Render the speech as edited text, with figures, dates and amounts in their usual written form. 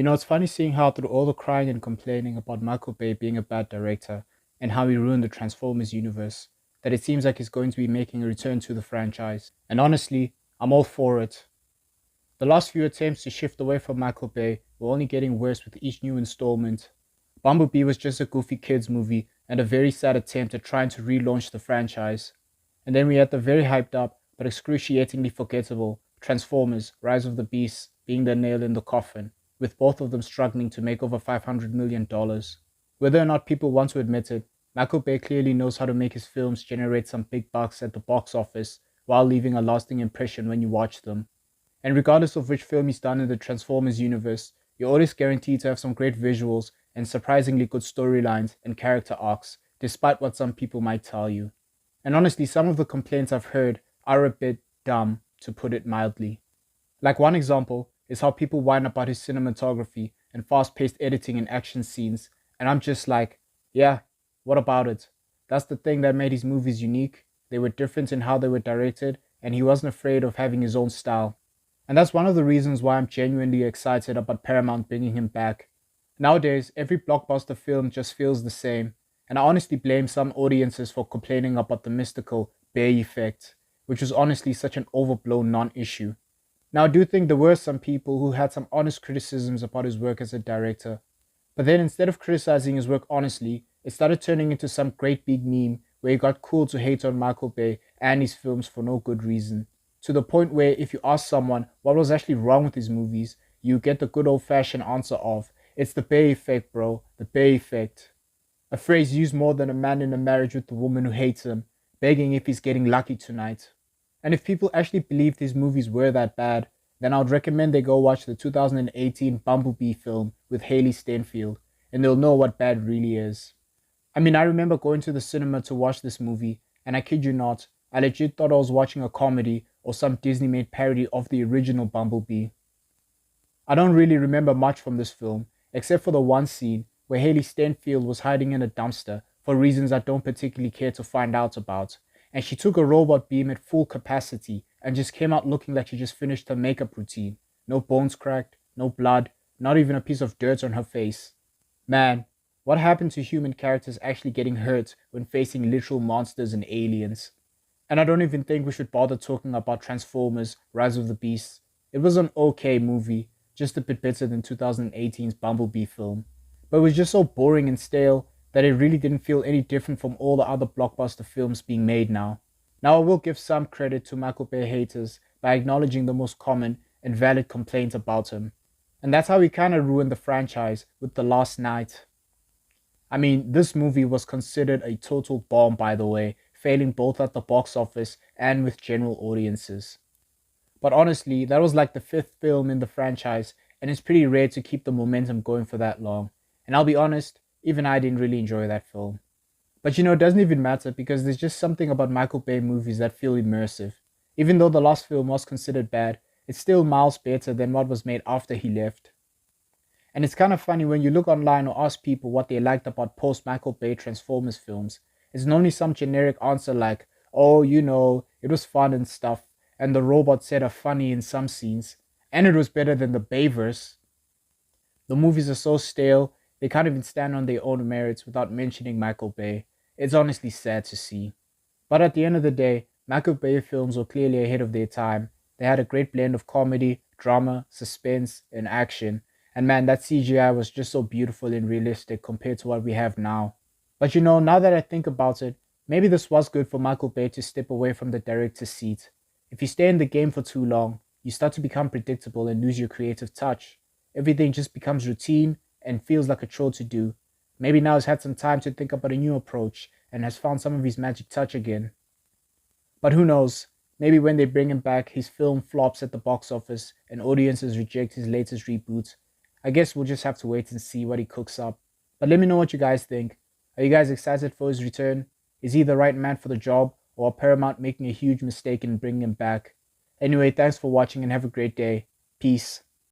It's funny seeing how through all the crying and complaining about Michael Bay being a bad director and how he ruined the Transformers universe, that it seems like he's going to be making a return to the franchise. And honestly, I'm all for it. The last few attempts to shift away from Michael Bay were only getting worse with each new installment. Bumblebee was just a goofy kids movie and a very sad attempt at trying to relaunch the franchise. And then we had the very hyped up but excruciatingly forgettable Transformers Rise of the Beasts being the nail in the coffin, with both of them struggling to make over $500 million. Whether or not people want to admit it, Michael Bay clearly knows how to make his films generate some big bucks at the box office while leaving a lasting impression when you watch them. And regardless of which film he's done in the Transformers universe, you're always guaranteed to have some great visuals and surprisingly good storylines and character arcs, despite what some people might tell you. And honestly, some of the complaints I've heard are a bit dumb, to put it mildly. Like one example is how people whine about his cinematography and fast-paced editing in action scenes, and I'm just like, yeah, what about it? That's the thing that made his movies unique. They were different in how they were directed, and he wasn't afraid of having his own style. And that's one of the reasons why I'm genuinely excited about Paramount bringing him back. Nowadays, every blockbuster film just feels the same, and I honestly blame some audiences for complaining about the mystical Bay effect, which was honestly such an overblown non-issue. Now, I do think there were some people who had some honest criticisms about his work as a director, but then instead of criticizing his work honestly, it started turning into some great big meme where it got cool to hate on Michael Bay and his films for no good reason. To the point where if you ask someone what was actually wrong with his movies, you get the good old-fashioned answer of, it's the Bay effect, bro, the Bay effect. A phrase used more than a man in a marriage with the woman who hates him, begging if he's getting lucky tonight. And if people actually believed his movies were that bad, then I would recommend they go watch the 2018 Bumblebee film with Haley Steinfeld, and they'll know what bad really is. I mean, I remember going to the cinema to watch this movie, and I kid you not, I legit thought I was watching a comedy or some Disney-made parody of the original Bumblebee. I don't really remember much from this film, except for the one scene where Haley Steinfeld was hiding in a dumpster for reasons I don't particularly care to find out about, and she took a robot beam at full capacity and just came out looking like she just finished her makeup routine. No bones cracked, no blood, not even a piece of dirt on her face. Man, what happened to human characters actually getting hurt when facing literal monsters and aliens? And I don't even think we should bother talking about Transformers Rise of the Beasts. It was an okay movie, just a bit better than 2018's Bumblebee film. But it was just so boring and stale that it really didn't feel any different from all the other blockbuster films being made now. Now I will give some credit to Michael Bay haters by acknowledging the most common and valid complaints about him. And that's how he kinda ruined the franchise with The Last Night. I mean, this movie was considered a total bomb, by the way, failing both at the box office and with general audiences. But honestly, that was like the fifth film in the franchise, and it's pretty rare to keep the momentum going for that long. And I'll be honest, even I didn't really enjoy that film. But it doesn't even matter because there's just something about Michael Bay movies that feel immersive. Even though the last film was considered bad, it's still miles better than what was made after he left. And it's kind of funny when you look online or ask people what they liked about post-Michael Bay Transformers films. It's normally some generic answer like, oh, it was fun and stuff, and the robot said are funny in some scenes, and it was better than the Bayverse. The movies are so stale, they can't even stand on their own merits without mentioning Michael Bay. It's honestly sad to see. But at the end of the day, Michael Bay films were clearly ahead of their time. They had a great blend of comedy, drama, suspense, and action. And man, that CGI was just so beautiful and realistic compared to what we have now. But now that I think about it, maybe this was good for Michael Bay to step away from the director's seat. If you stay in the game for too long, you start to become predictable and lose your creative touch. Everything just becomes routine and feels like a chore to do. Maybe now he's had some time to think about a new approach and has found some of his magic touch again. But who knows, maybe when they bring him back, his film flops at the box office and audiences reject his latest reboot. I guess we'll just have to wait and see what he cooks up. But let me know what you guys think. Are you guys excited for his return? Is he the right man for the job, or are Paramount making a huge mistake in bringing him back? Anyway, thanks for watching and have a great day. Peace.